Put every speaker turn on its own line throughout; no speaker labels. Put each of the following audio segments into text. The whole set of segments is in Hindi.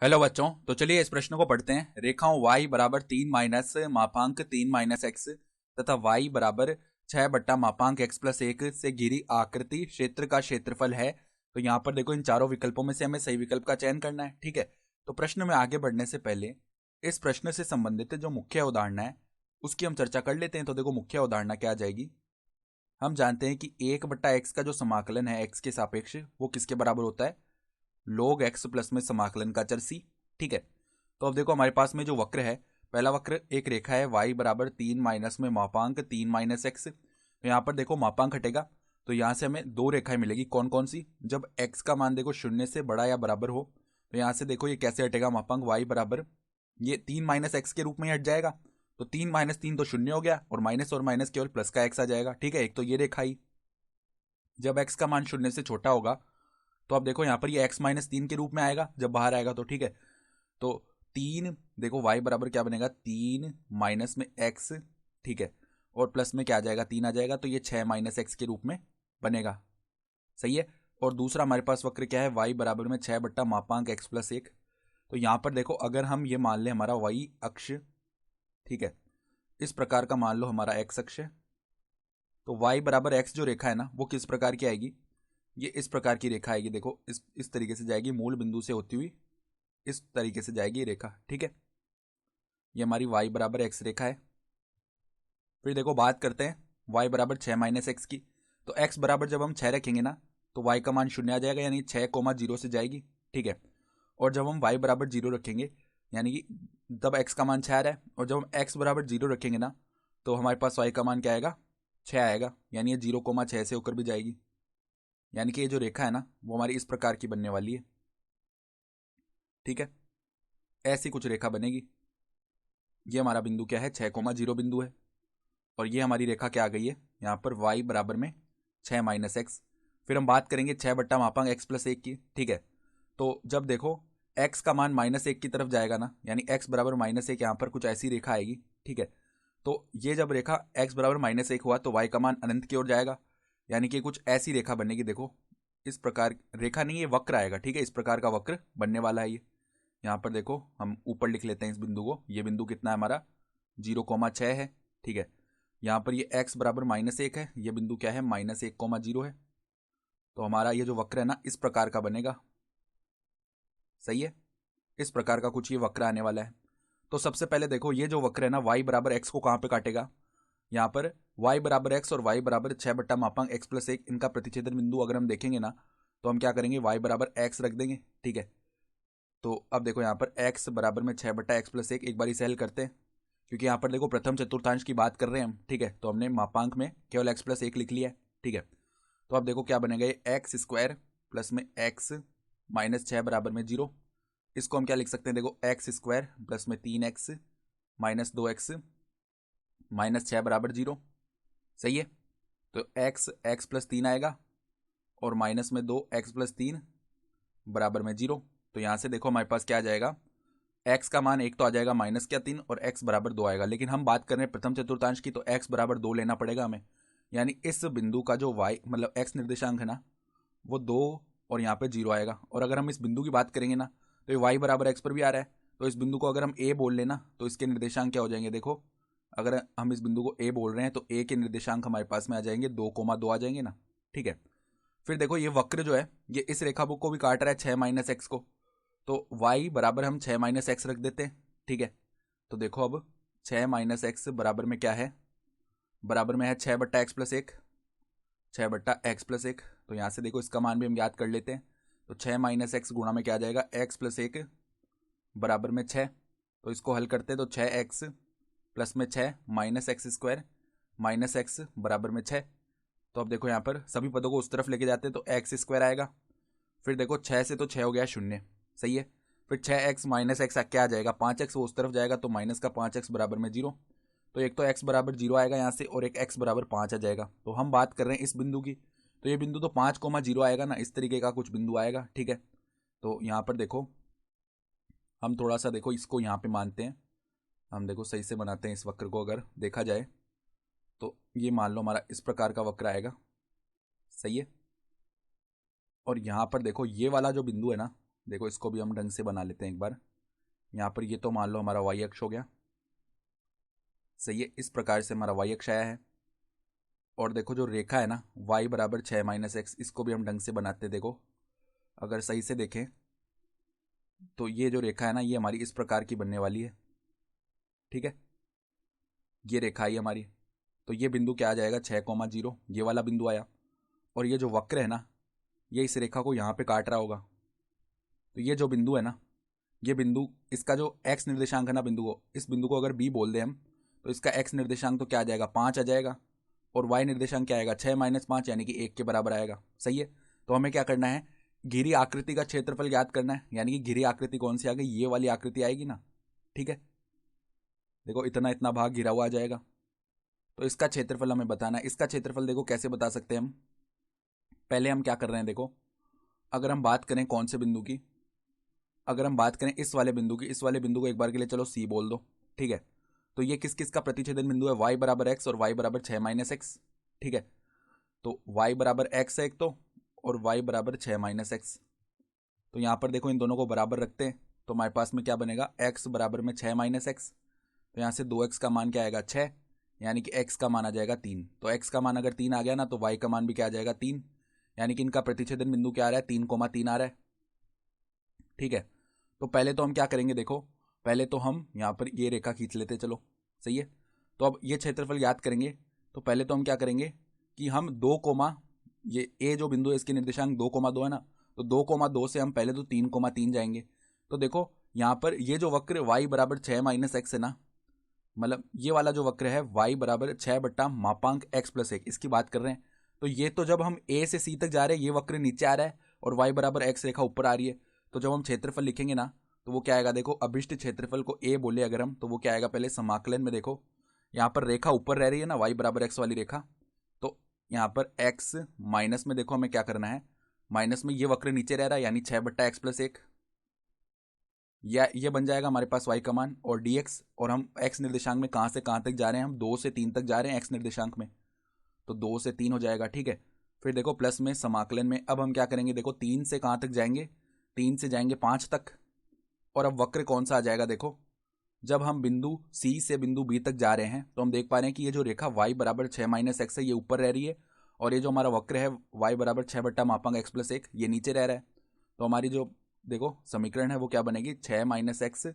हेलो बच्चों, तो चलिए इस प्रश्न को पढ़ते हैं। रेखाओं y बराबर 3 माइनस मापांक 3 माइनस एक्स तथा y बराबर 6 बट्टा मापांक x प्लस 1 से घिरी आकृति क्षेत्र का क्षेत्रफल है। तो यहाँ पर देखो, इन चारों विकल्पों में से हमें सही विकल्प का चयन करना है। ठीक है, तो प्रश्न में आगे बढ़ने से पहले इस प्रश्न से संबंधित जो मुख्य अवधारणा है उसकी हम चर्चा कर लेते हैं। तो देखो, मुख्य अवधारणा क्या आ जाएगी। हम जानते हैं कि 1 बट्टा एक्स का जो समाकलन है x के सापेक्ष, वो किसके बराबर होता है? log x प्लस में समाकलन का चर c। ठीक है, तो अब देखो हमारे पास में जो वक्र है, पहला वक्र एक रेखा है y बराबर 3 माइनस में मापांक 3 माइनस एक्स। तो यहाँ पर देखो मापांक हटेगा, तो यहाँ से हमें दो रेखाएं मिलेगी। कौन कौन सी? जब x का मान देखो शून्य से बड़ा या बराबर हो, तो यहाँ से देखो ये कैसे हटेगा मापांक y बराबर, ये 3 माइनस एक्स के रूप में हट जाएगा। तो 3 माइनस 3 तो शून्य हो गया, और माइनस केवल प्लस का x आ जाएगा। ठीक है, एक तो ये रेखा ही। जब x का मान शून्य से छोटा होगा तो अब देखो यहाँ पर ये x माइनस 3 के रूप में आएगा जब बाहर आएगा। तो ठीक है, तो 3 देखो y बराबर क्या बनेगा, 3 माइनस में x। ठीक है, और प्लस में क्या आ जाएगा, 3 आ जाएगा, तो ये 6 माइनस एक्स के रूप में बनेगा। सही है। और दूसरा हमारे पास वक्र क्या है, y बराबर में 6 बट्टा मापांक x प्लस 1। तो यहाँ पर देखो, अगर हम ये मान लें हमारा y अक्ष, ठीक है, इस प्रकार का मान लो हमारा x अक्ष है, तो y बराबर x जो रेखा है ना, वो किस प्रकार की आएगी? ये इस प्रकार की रेखा आएगी। देखो इस तरीके से जाएगी, मूल बिंदु से होती हुई इस तरीके से जाएगी रेखा। ठीक है, ये हमारी y बराबर x रेखा है। फिर देखो बात करते हैं y बराबर 6 माइनस एक्स की। तो x बराबर जब हम 6 रखेंगे ना, तो y का मान शून्य आ जाएगा, यानी 6,0 से जाएगी। ठीक है, और जब हम y बराबर 0 रखेंगे, यानी कि तब x का मान 6 आ रहा है, और जब हम x बराबर 0 रखेंगे ना, तो हमारे पास y का मान क्या आएगा, 6 आएगा, यानी ये 0,6 से होकर भी जाएगी। यानी कि ये जो रेखा है ना, वो हमारी इस प्रकार की बनने वाली है। ठीक है, ऐसी कुछ रेखा बनेगी। ये हमारा बिंदु क्या है, 6,0 बिंदु है, और ये हमारी रेखा क्या आ गई है यहाँ पर, y बराबर में 6 माइनस एक्स। फिर हम बात करेंगे 6 बट्टा मापांक x प्लस 1 की। ठीक है, तो जब देखो x का मान -1 की तरफ जाएगा ना, यानी x बराबर -1, यहाँ पर कुछ ऐसी रेखा आएगी। ठीक है, तो ये जब रेखा x बराबर -1 हुआ तो y का मान अनंत की ओर जाएगा, यानी कि कुछ ऐसी रेखा बनेगी। देखो इस प्रकार, रेखा नहीं, ये वक्र आएगा। ठीक है, इस प्रकार का वक्र बनने वाला है ये। यहाँ पर देखो हम ऊपर लिख लेते हैं इस बिंदु को। ये बिंदु कितना है हमारा, 0,6 है। ठीक है, यहाँ पर ये x बराबर -1 है, ये बिंदु क्या है, -1,0 है। तो हमारा ये जो वक्र है ना, इस प्रकार का बनेगा। सही है, इस प्रकार का कुछ ये वक्र आने वाला है। तो सबसे पहले देखो, ये जो वक्र है ना, y बराबर x को कहाँ पे काटेगा, यहाँ पर y बराबर x और y बराबर 6 बट्टा मापांक x प्लस 1, इनका प्रतिच्छेदन बिंदु अगर हम देखेंगे ना, तो हम क्या करेंगे, y बराबर x रख देंगे। ठीक है, तो अब देखो यहाँ पर x बराबर में 6 बट्टा एक्स प्लस 1, एक बार इसे हल करते हैं, क्योंकि यहाँ पर देखो प्रथम चतुर्थांश की बात कर रहे हैं हम। ठीक है, तो हमने मापांक में केवल x प्लस 1 लिख लिया है। ठीक है, तो अब देखो क्या बनेगा, ये एक्स स्क्वायर प्लस में x माइनस 6 बराबर में 0। इसको हम क्या लिख सकते हैं, देखो एक्स स्क्वायर प्लस में 3x माइनस 2x माइनस 6 बराबर 0। सही है, तो x प्लस 3 आएगा, और माइनस में 2x प्लस 3 बराबर में 0। तो यहाँ से देखो हमारे पास क्या आ जाएगा, x का मान एक तो आ जाएगा -3, और x बराबर 2 आएगा। लेकिन हम बात कर रहे हैं प्रथम चतुर्थांश की, तो x बराबर 2 लेना पड़ेगा हमें। यानी इस बिंदु का जो y मतलब x निर्देशांक है ना, वो 2, और यहाँ पे 0 आएगा। और अगर हम इस बिंदु की बात करेंगे ना, तो ये y बराबर x पर भी आ रहा है। तो इस बिंदु को अगर हम a बोल लेना, तो इसके निर्देशांक क्या हो जाएंगे, देखो अगर हम इस बिंदु को a बोल रहे हैं, तो a के निर्देशांक हमारे पास में आ जाएंगे 2,2 आ जाएंगे ना। ठीक है, फिर देखो ये वक्र जो है, ये इस रेखा को भी काट रहा है 6 माइनस एक्स को, तो y बराबर हम 6 माइनस एक्स रख देते हैं। ठीक है, तो देखो अब 6 माइनस एक्स बराबर में क्या है, बराबर में है 6 बट्टा एक्स प्लस 1, 6 बट्टा एक्स प्लस 1। तो यहाँ से देखो इसका मान भी हम याद कर लेते हैं। तो 6 माइनस एक्स गुणा में क्या आ जाएगा, एक्स प्लस 1 बराबर में 6। तो इसको हल करते हैं, तो 6x प्लस में 6 minus x square minus x बराबर में 6। तो अब देखो यहाँ पर सभी पदों को उस तरफ लेके जाते हैं, तो एक्स स्क्वायर आएगा। फिर देखो 6 से तो 6 हो गया शून्य। सही है, फिर 6x माइनस एक्स क्या आ जाएगा, 5x वो उस तरफ जाएगा, तो माइनस का 5x बराबर में 0। तो एक तो x बराबर 0 आएगा यहाँ से, और एक x बराबर 5 आ जाएगा। तो हम बात कर रहे हैं इस बिंदु की, तो ये बिंदु तो 5,0 आएगा ना, इस तरीके का कुछ बिंदु आएगा। ठीक है, तो यहाँ पर देखो हम थोड़ा सा देखो इसको यहाँ पे मानते हैं, हम देखो सही से बनाते हैं इस वक्र को। अगर देखा जाए तो ये मान लो हमारा इस प्रकार का वक्र आएगा। सही है, और यहाँ पर देखो ये वाला जो बिंदु है ना, देखो इसको भी हम ढंग से बना लेते हैं एक बार। यहाँ पर ये तो मान लो हमारा वाई अक्ष हो गया, सही है। इस प्रकार से हमारा वाई अक्ष आया है। और देखो जो रेखा है ना y बराबर 6 माइनस एक्स, इसको भी हम ढंग से बनाते हैं। देखो अगर सही से देखें तो ये जो रेखा है ना ये हमारी इस प्रकार की बनने वाली है, ठीक है। ये रेखा आई हमारी, तो ये बिंदु क्या आ जाएगा 6,0, ये वाला बिंदु आया। और ये जो वक्र है ना ये इस रेखा को यहाँ पे काट रहा होगा। तो ये जो बिंदु है ना, ये बिंदु, इसका जो x निर्देशांक है ना बिंदु को, इस बिंदु को अगर b बोल दें हम, तो इसका x निर्देशांक तो क्या आ जाएगा 5 आ जाएगा, और y निर्देशांक क्या आएगा 6 माइनस 5 यानी कि 1 के बराबर आएगा, सही है। तो हमें क्या करना है, घिरी आकृति का क्षेत्रफल ज्ञात करना है, यानी कि घिरी आकृति कौन सी आ गई, ये वाली आकृति आएगी ना, ठीक है। देखो इतना इतना भाग घिरा हुआ आ जाएगा, तो इसका क्षेत्रफल हमें बताना है। इसका क्षेत्रफल देखो कैसे बता सकते हैं हम, पहले हम क्या कर रहे हैं, देखो अगर हम बात करें कौन से बिंदु की, अगर हम बात करें इस वाले बिंदु की, इस वाले बिंदु को एक बार के लिए चलो सी बोल दो, ठीक है। तो ये किस किस का प्रतिच्छेदन बिंदु है, y बराबर x और y बराबर 6 माइनस एक्स, ठीक है। तो y बराबर x है एक तो, और y बराबर 6 माइनस एक्स। तो यहाँ पर देखो इन दोनों को बराबर रखते हैं, तो हमारे पास में क्या बनेगा, x बराबर में 6 माइनस एक्स। तो यहाँ से 2x का मान क्या आएगा 6, यानी कि x का मान आ जाएगा 3। तो x का मान अगर 3 आ गया ना तो y का मान भी क्या आ जाएगा 3, यानी कि इनका प्रतिच्छेदन बिंदु क्या आ रहा है 3,3 आ रहा है, ठीक है। तो पहले तो हम क्या करेंगे, देखो पहले तो हम यहाँ पर ये रेखा खींच लेते, चलो सही है। तो अब ये क्षेत्रफल याद करेंगे, तो पहले तो हम क्या करेंगे कि हम 2, ये ए जो बिंदु है इसके निर्देशांक 2,2 है ना, तो 2,2 से हम पहले तो 3,3 जाएंगे। तो देखो यहाँ पर ये जो वक्र y बराबर 6 माइनस एक्स है ना, मतलब ये वाला जो वक्र है y बराबर 6 बट्टा मापांक x प्लस 1, इसकी बात कर रहे हैं। तो ये तो जब हम a से c तक जा रहे हैं ये वक्र नीचे आ रहा है और y बराबर x रेखा ऊपर आ रही है। तो जब हम क्षेत्रफल लिखेंगे ना तो वो क्या आएगा, देखो अभिष्ट क्षेत्रफल को a बोले अगर हम, तो वो क्या आएगा, पहले समाकलन में देखो यहाँ पर रेखा ऊपर रह रही है ना y बराबर x वाली रेखा, तो यहाँ पर x माइनस में देखो हमें क्या करना है, माइनस में ये वक्र नीचे रह रहा है यानी 6 बट्टा एक्स प्लस 1, या ये बन जाएगा हमारे पास y का मान और dx। और हम x निर्देशांक में कहाँ से कहाँ तक जा रहे हैं, हम 2 से 3 तक जा रहे हैं x निर्देशांक में, तो 2 से 3 हो जाएगा, ठीक है। फिर देखो प्लस में समाकलन में अब हम क्या करेंगे, देखो 3 से कहाँ तक जाएंगे, 3 से जाएंगे 5 तक। और अब वक्र कौन सा आ जाएगा, देखो जब हम बिंदु C से बिंदु B तक जा रहे हैं तो हम देख पा रहे हैं कि ये जो रेखा y बराबर 6 माइनस एक्स है ये ऊपर रह रही है, और ये जो हमारा वक्र है y बराबर 6 बट्टा मापांक x प्लस 1 ये नीचे रह रहा है। तो हमारी जो देखो समीकरण है वो क्या बनेगी, 6 माइनस एक्स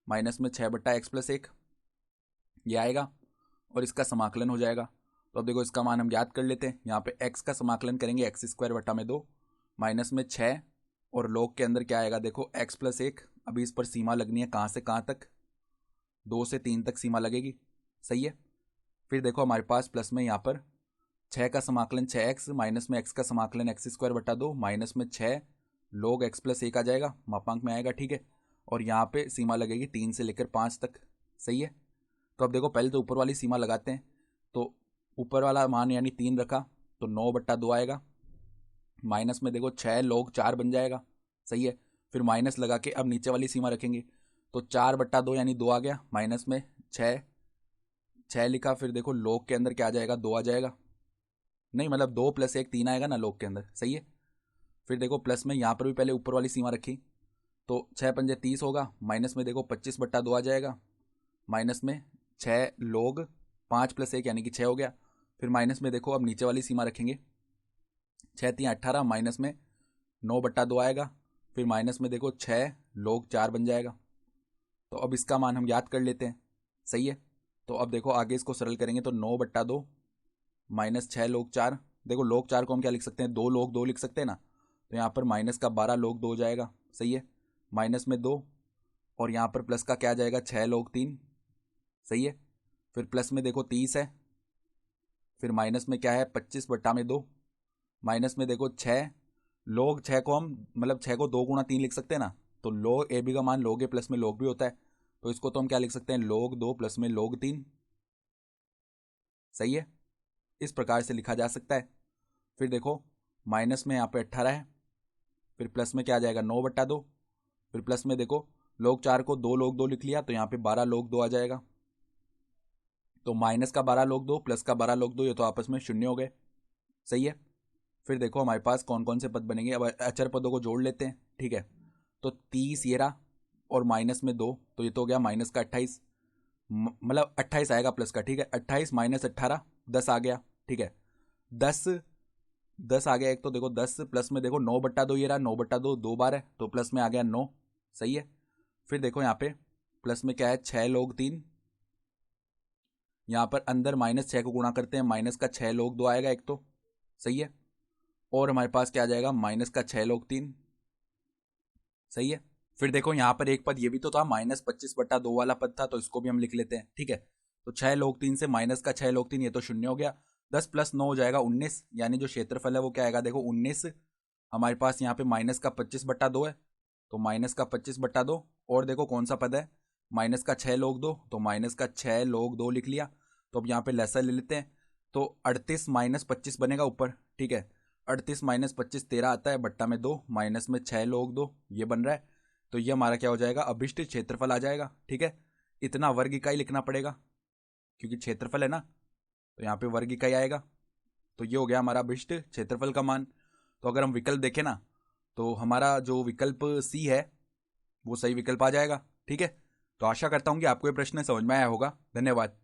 माइनस में 6 बट्टा एक्स प्लस 1 ये आएगा, और इसका समाकलन हो जाएगा। तो अब देखो इसका मान हम याद कर लेते हैं, यहाँ पे x का समाकलन करेंगे एक्स स्क्वायर बट्टा में 2 माइनस में 6, और लॉग के अंदर क्या आएगा, देखो x प्लस 1। अभी इस पर सीमा लगनी है कहाँ से कहाँ तक, 2 से 3 तक सीमा लगेगी, सही है। फिर देखो हमारे पास प्लस में यहाँ पर 6 का समाकलन 6x माइनस में x का समाकलन एक्स स्क्वायर बट्टा 2 माइनस में 6 log x प्लस 1 आ जाएगा, मापांक में आएगा, ठीक है। और यहाँ पे सीमा लगेगी 3 से लेकर 5 तक, सही है। तो अब देखो पहले तो ऊपर वाली सीमा लगाते हैं, तो ऊपर वाला मान यानी 3 रखा तो 9 बट्टा 2 आएगा, माइनस में देखो 6 log 4 बन जाएगा, सही है। फिर माइनस लगा के अब नीचे वाली सीमा रखेंगे तो 4 बट्टा 2 यानी 2 आ गया, माइनस में 6 लिखा, फिर देखो log के अंदर क्या आ जाएगा 2 आ जाएगा, नहीं मतलब 2 प्लस 1 3 आएगा ना log के अंदर, सही है। फिर देखो प्लस में यहाँ पर भी पहले ऊपर वाली सीमा रखी तो 6 पंजे 30 होगा, माइनस में देखो 25 बट्टा 2 आ जाएगा, माइनस में 6 log 5 प्लस 1 यानी कि 6 हो गया। फिर माइनस में देखो अब नीचे वाली सीमा रखेंगे 6 3 18 माइनस में 9 बट्टा 2 आएगा, फिर माइनस में देखो 6 log 4 बन जाएगा। तो अब इसका मान हम याद कर लेते हैं, सही है। तो अब देखो आगे इसको सरल करेंगे तो 9 बट्टा 2 माइनस 6 log 4, देखो log 4 को हम क्या लिख सकते हैं, 2 log 2 लिख सकते हैं ना, तो यहाँ पर माइनस का 12 log 2 हो जाएगा, सही है। माइनस में 2 और यहाँ पर प्लस का क्या आ जाएगा 6 log 3, सही है। फिर प्लस में देखो 30 है, फिर माइनस में क्या है 25 बट्टा में 2, माइनस में देखो 6 log 6 को हम मतलब 6 को 2 गुणा 3 लिख सकते हैं ना, तो log ए बी का मान log ए प्लस में log भी होता है, तो इसको तो हम क्या लिख सकते हैं log 2 प्लस में log 3, सही है। इस प्रकार से लिखा जा सकता है। फिर देखो माइनस में यहाँ पे 18 है, फिर प्लस में क्या आ जाएगा 9 बट्टा 2, फिर प्लस में देखो log 4 को 2 log 2 लिख लिया तो यहाँ पे 12 log 2 आ जाएगा, तो माइनस का 12 log 2 प्लस का 12 log 2 ये तो आपस में शून्य हो गए, सही है। फिर देखो हमारे पास कौन कौन से पद बनेंगे, अब अचर पदों को जोड़ लेते हैं, ठीक है। तो 30 ये रहा और माइनस में 2, तो ये तो हो गया माइनस का 28, मतलब 28 आएगा प्लस का, ठीक है। 28 माइनस 18, 10 आ गया, ठीक है। 10 आ गया एक, तो देखो 10 प्लस में देखो 9/2 ये रहा, 9/2 2 बार है, तो प्लस में आ गया 9, सही है। फिर देखो यहाँ पे प्लस में क्या है, 6 लोग 3, यहाँ पर अंदर -6 को गुणा करते हैं, माइनस का 6 लोग 2 आएगा एक, तो सही है। और हमारे पास क्या आ जाएगा, माइनस का 6 लोग 3, सही है। फिर देखो यहाँ पर एक पद ये भी तो था, -25/2 वाला पद था, तो इसको भी हम लिख लेते हैं, ठीक है। तो 6 लोग 3 से माइनस का 6 लोग 3, ये तो शून्य हो गया। 10 + 9 हो जाएगा 19, यानी जो क्षेत्रफल है वो क्या आएगा, देखो 19। हमारे पास यहाँ पे माइनस का 25/2 है, तो माइनस का 25/2, और देखो कौन सा पद है, माइनस का 6 लोग 2, तो माइनस का 6 लोग 2 लिख लिया। तो अब यहाँ पे लेसा ले लेते हैं, तो 38 - 25 बनेगा ऊपर, ठीक है। 38 - 25 13 आता है, बट्टा में 2, माइनस में 6 लोग 2, ये बन रहा है। तो ये हमारा क्या हो जाएगा, अभिष्ट क्षेत्रफल आ जाएगा, ठीक है। इतना वर्ग इकाई लिखना पड़ेगा क्योंकि क्षेत्रफल है ना, तो यहाँ पे वर्ग इकाई आएगा। तो ये हो गया हमारा अभिष्ट क्षेत्रफल का मान। तो अगर हम विकल्प देखें ना, तो हमारा जो विकल्प सी है वो सही विकल्प आ जाएगा, ठीक है। तो आशा करता हूँ कि आपको ये प्रश्न समझ में आया होगा। धन्यवाद।